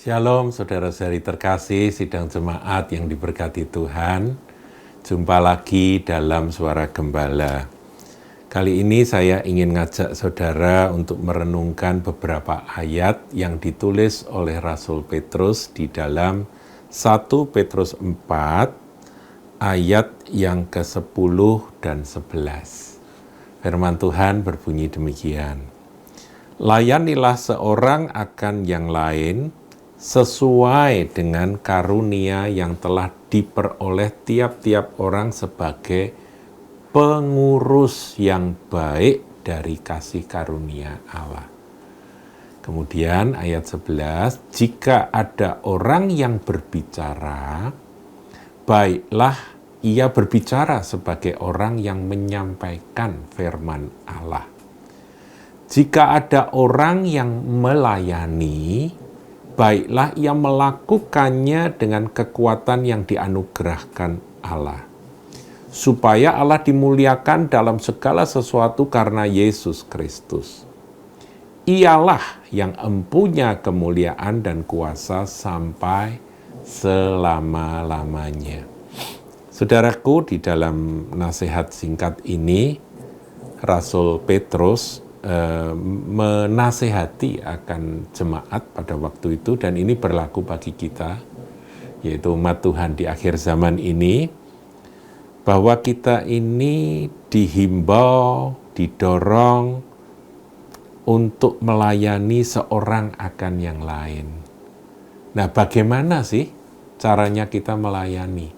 Shalom saudara-saudari terkasih, sidang jemaat yang diberkati Tuhan. Jumpa lagi dalam Suara Gembala. Kali ini saya ingin ngajak saudara untuk merenungkan beberapa ayat yang ditulis oleh Rasul Petrus di dalam 1 Petrus 4 ayat yang ke-10 dan 11. Firman Tuhan berbunyi demikian. Layanilah seorang akan yang lain sesuai dengan karunia yang telah diperoleh tiap-tiap orang sebagai pengurus yang baik dari kasih karunia Allah. Kemudian ayat 11, jika ada orang yang berbicara, baiklah ia berbicara sebagai orang yang menyampaikan firman Allah. Jika ada orang yang melayani, baiklah ia melakukannya dengan kekuatan yang dianugerahkan Allah, supaya Allah dimuliakan dalam segala sesuatu karena Yesus Kristus. Ialah yang empunya kemuliaan dan kuasa sampai selama-lamanya. Saudaraku, di dalam nasihat singkat ini, Rasul Petrus menasehati akan jemaat pada waktu itu, dan ini berlaku bagi kita, yaitu umat Tuhan di akhir zaman ini, bahwa kita ini dihimbau, didorong untuk melayani seorang akan yang lain. Nah, bagaimana sih caranya kita melayani?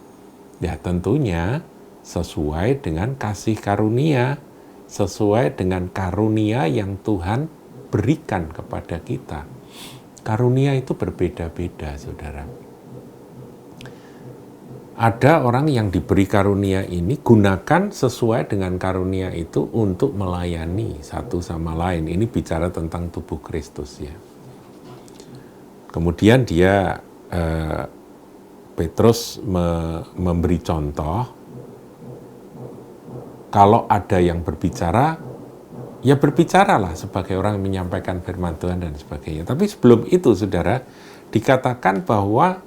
Ya, tentunya sesuai dengan kasih karunia, sesuai dengan karunia yang Tuhan berikan kepada kita. Karunia itu berbeda-beda, saudara. Ada orang yang diberi karunia ini, gunakan sesuai dengan karunia itu untuk melayani satu sama lain. Ini bicara tentang tubuh Kristus, ya. Kemudian Petrus memberi contoh, kalau ada yang berbicara, ya berbicaralah sebagai orang yang menyampaikan firman Tuhan dan sebagainya. Tapi sebelum itu, saudara, dikatakan bahwa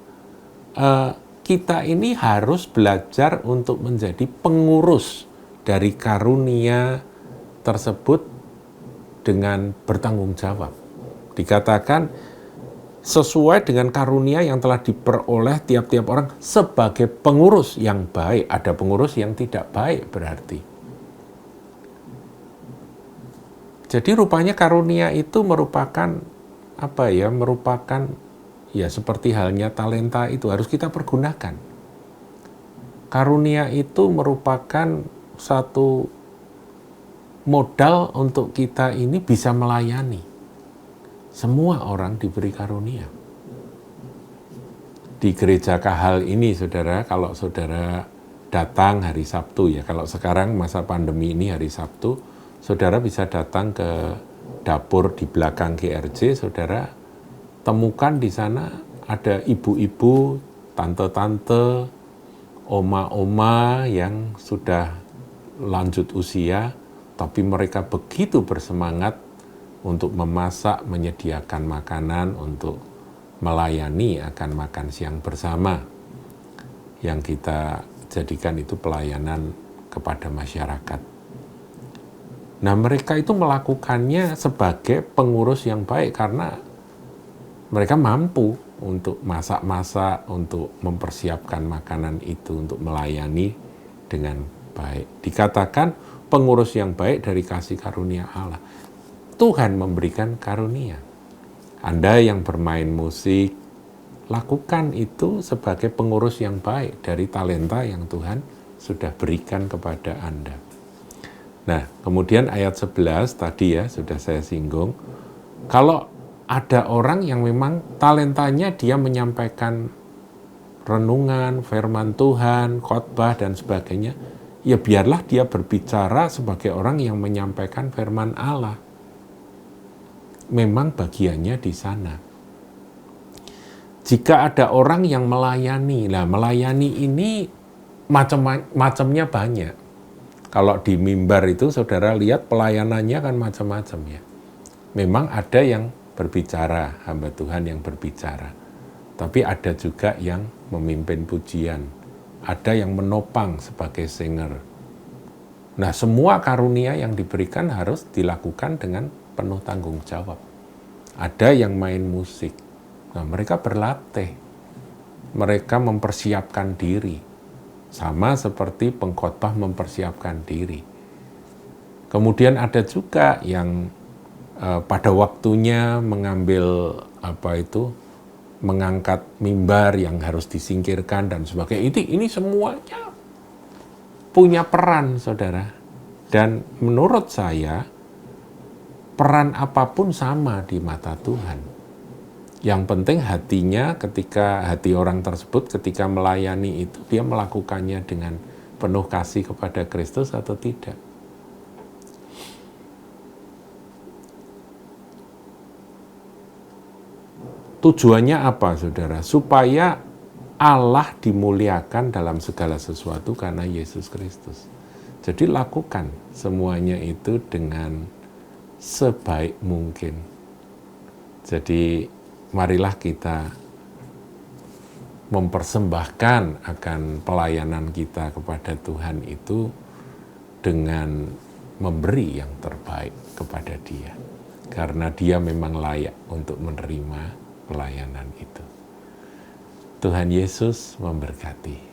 kita ini harus belajar untuk menjadi pengurus dari karunia tersebut dengan bertanggung jawab. Dikatakan sesuai dengan karunia yang telah diperoleh tiap-tiap orang sebagai pengurus yang baik. Ada pengurus yang tidak baik berarti. Jadi rupanya karunia itu merupakan merupakan seperti halnya talenta, itu harus kita pergunakan. Karunia itu merupakan satu modal untuk kita ini bisa melayani. Semua orang diberi karunia. Di gereja Kahal ini, saudara, kalau saudara datang hari Sabtu, ya, kalau sekarang masa pandemi ini hari Sabtu, saudara bisa datang ke dapur di belakang GRJ, saudara temukan di sana ada ibu-ibu, tante-tante, oma-oma yang sudah lanjut usia, tapi mereka begitu bersemangat untuk memasak, menyediakan makanan untuk melayani akan makan siang bersama, yang kita jadikan itu pelayanan kepada masyarakat. Nah, mereka itu melakukannya sebagai pengurus yang baik karena mereka mampu untuk masak-masak, untuk mempersiapkan makanan itu, untuk melayani dengan baik. Dikatakan pengurus yang baik dari kasih karunia Allah. Tuhan memberikan karunia. Anda yang bermain musik, lakukan itu sebagai pengurus yang baik dari talenta yang Tuhan sudah berikan kepada Anda. Nah, kemudian ayat 11 tadi, ya, sudah saya singgung. Kalau ada orang yang memang talentanya dia menyampaikan renungan, firman Tuhan, khotbah dan sebagainya, ya biarlah dia berbicara sebagai orang yang menyampaikan firman Allah. Memang bagiannya di sana. Jika ada orang yang melayani, melayani ini macam-macamnya banyak. Kalau di mimbar itu saudara lihat pelayanannya kan macam-macam, ya. Memang ada yang berbicara, hamba Tuhan yang berbicara. Tapi ada juga yang memimpin pujian, ada yang menopang sebagai singer. Nah, semua karunia yang diberikan harus dilakukan dengan penuh tanggung jawab. Ada yang main musik. Nah, mereka berlatih. Mereka mempersiapkan diri. Sama seperti pengkhotbah mempersiapkan diri. Kemudian ada juga yang pada waktunya mengambil mengangkat mimbar yang harus disingkirkan dan sebagainya. Ini semuanya punya peran, saudara. Dan menurut saya, peran apapun sama di mata Tuhan. Yang penting hatinya, ketika hati orang tersebut ketika melayani itu, dia melakukannya dengan penuh kasih kepada Kristus atau tidak. Tujuannya apa, saudara? Supaya Allah dimuliakan dalam segala sesuatu karena Yesus Kristus. Jadi lakukan semuanya itu dengan sebaik mungkin. Jadi marilah kita mempersembahkan akan pelayanan kita kepada Tuhan itu dengan memberi yang terbaik kepada Dia. Karena Dia memang layak untuk menerima pelayanan itu. Tuhan Yesus memberkati.